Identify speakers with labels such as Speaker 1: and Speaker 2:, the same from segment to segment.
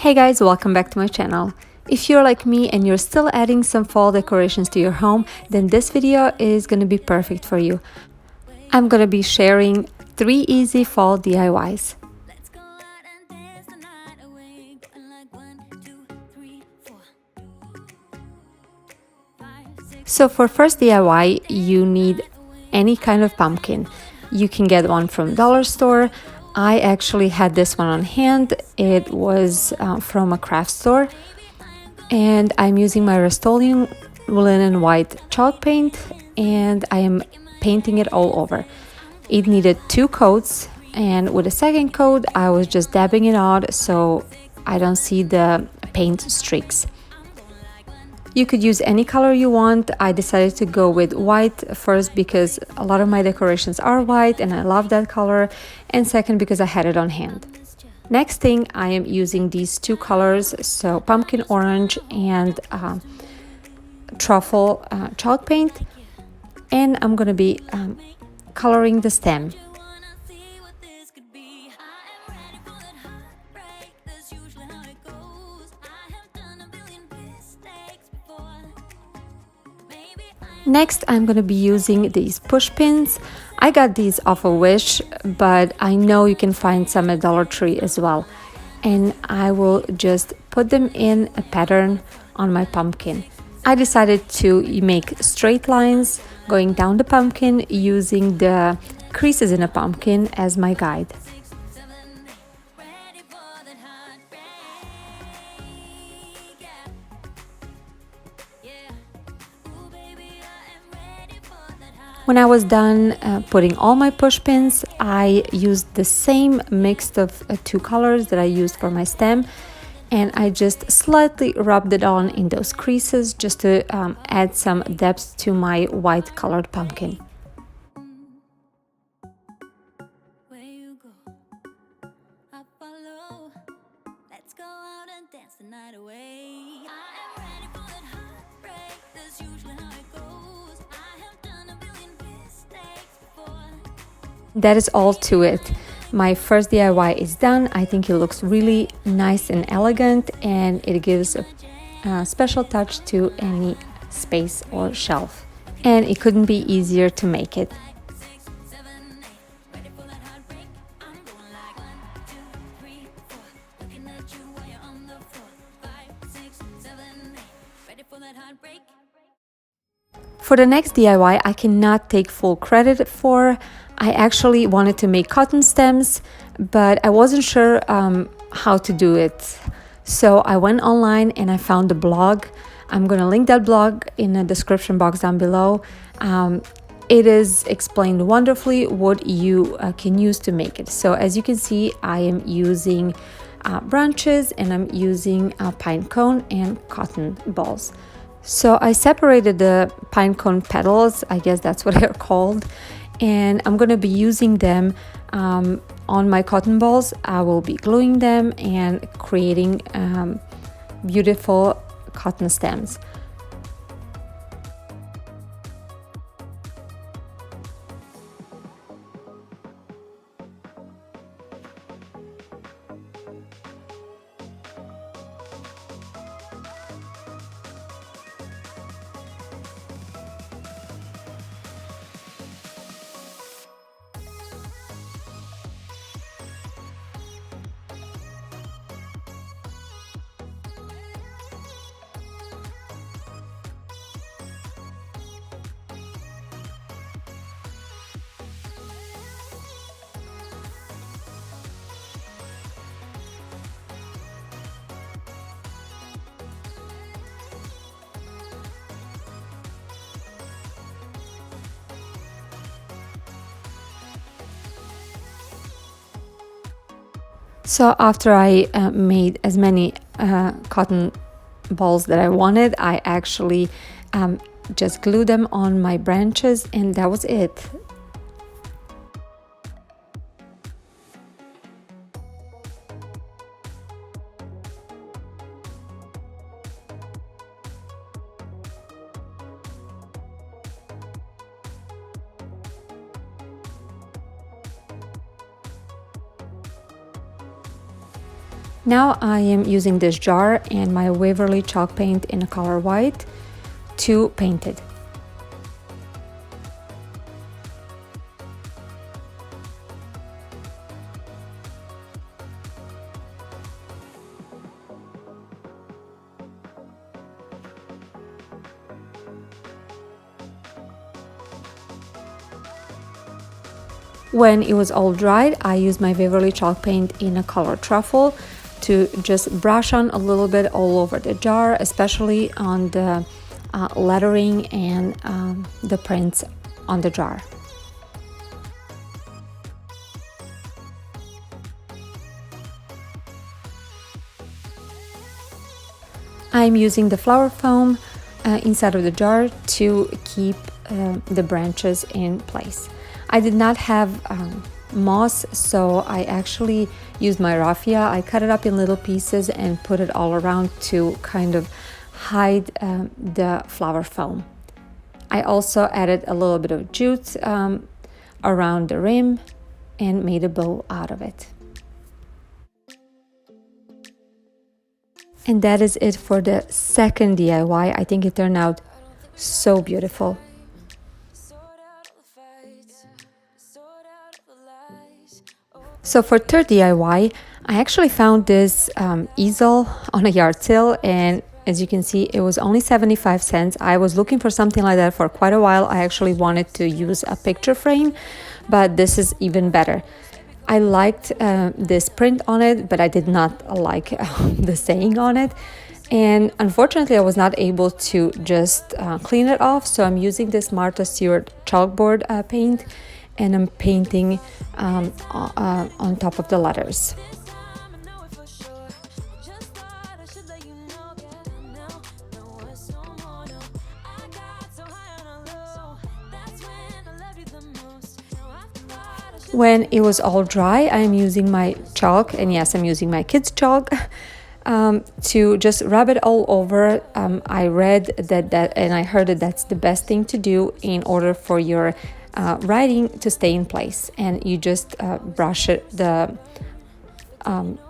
Speaker 1: Hey guys, welcome back to my channel. If you're like me and you're still adding some fall decorations to your home, then this video is going to be perfect for you. I'm going to be sharing 3 easy fall DIYs. So for first DIY, you need any kind of pumpkin. You can get one from dollar store. I actually had this one on hand. It was from a craft store. And I'm using my Rust-Oleum linen white chalk paint and I am painting it all over. It needed 2 coats, and with the second coat I was just dabbing it out so I don't see the paint streaks. You could use any color you want. I decided to go with white first because a lot of my decorations are white and I love that color, and second because I had it on hand. Next thing, I am using these 2 colors, so pumpkin orange and truffle chalk paint, and I'm gonna be coloring the stem. Next, I'm going to be using these push pins. I got these off of Wish, but I know you can find some at Dollar Tree as well. And I will just put them in a pattern on my pumpkin. I decided to make straight lines going down the pumpkin using the creases in a pumpkin as my guide. When I was done putting all my push pins, I used the same mix of 2 colors that I used for my stem, and I just slightly rubbed it on in those creases just to add some depth to my white colored pumpkin. That is all to it. My first DIY is done. I think it looks really nice and elegant, and it gives a special touch to any space or shelf. And it couldn't be easier to make it. For the next DIY, I cannot take full credit for. I actually wanted to make cotton stems, but I wasn't sure how to do it. So I went online and I found a blog. I'm going to link that blog in the description box down below. It is explained wonderfully what you can use to make it. So as you can see, I am using branches, and I'm using a pine cone and cotton balls. So I separated the pine cone petals, I guess that's what they're called, and I'm going to be using them on my cotton balls. I will be gluing them and creating beautiful cotton stems. So after I made as many cotton balls that I wanted, I actually just glued them on my branches, and that was it. Now I am using this jar and my Waverly chalk paint in a color white to paint it. When it was all dried, I used my Waverly chalk paint in a color truffle to just brush on a little bit all over the jar, especially on the lettering and the prints on the jar. I'm using the flower foam inside of the jar to keep the branches in place. I did not have moss, so I actually used my raffia. I cut it up in little pieces and put it all around to kind of hide the flower foam. I also added a little bit of jute around the rim and made a bow out of it. And that is it for the second DIY. I think it turned out so beautiful. So for third DIY, I actually found this easel on a yard sale, and as you can see, it was only 75 cents. I was looking for something like that for quite a while. I actually wanted to use a picture frame, but this is even better. I liked this print on it, but I did not like the saying on it. And unfortunately, I was not able to just clean it off. So I'm using this Martha Stewart chalkboard paint, and I'm painting on top of the letters. When it was all dry, I'm using my chalk, and yes, I'm using my kids' chalk to just rub it all over. I read that and I heard that that's the best thing to do in order for your writing to stay in place, and you just brush the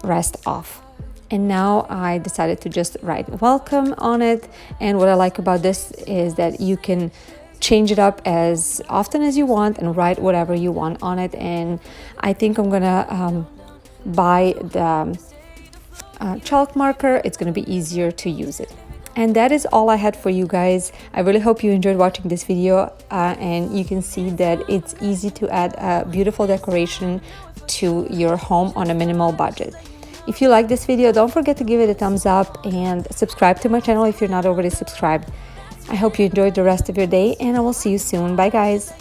Speaker 1: rest off. And now I decided to just write welcome on it, and what I like about this is that you can change it up as often as you want and write whatever you want on it. And I think I'm gonna buy the chalk marker. It's gonna be easier to use it. And that is all I had for you guys. I really hope you enjoyed watching this video, and you can see that it's easy to add a beautiful decoration to your home on a minimal budget. If you like this video, don't forget to give it a thumbs up and subscribe to my channel if you're not already subscribed. I hope you enjoyed the rest of your day, and I will see you soon. Bye guys.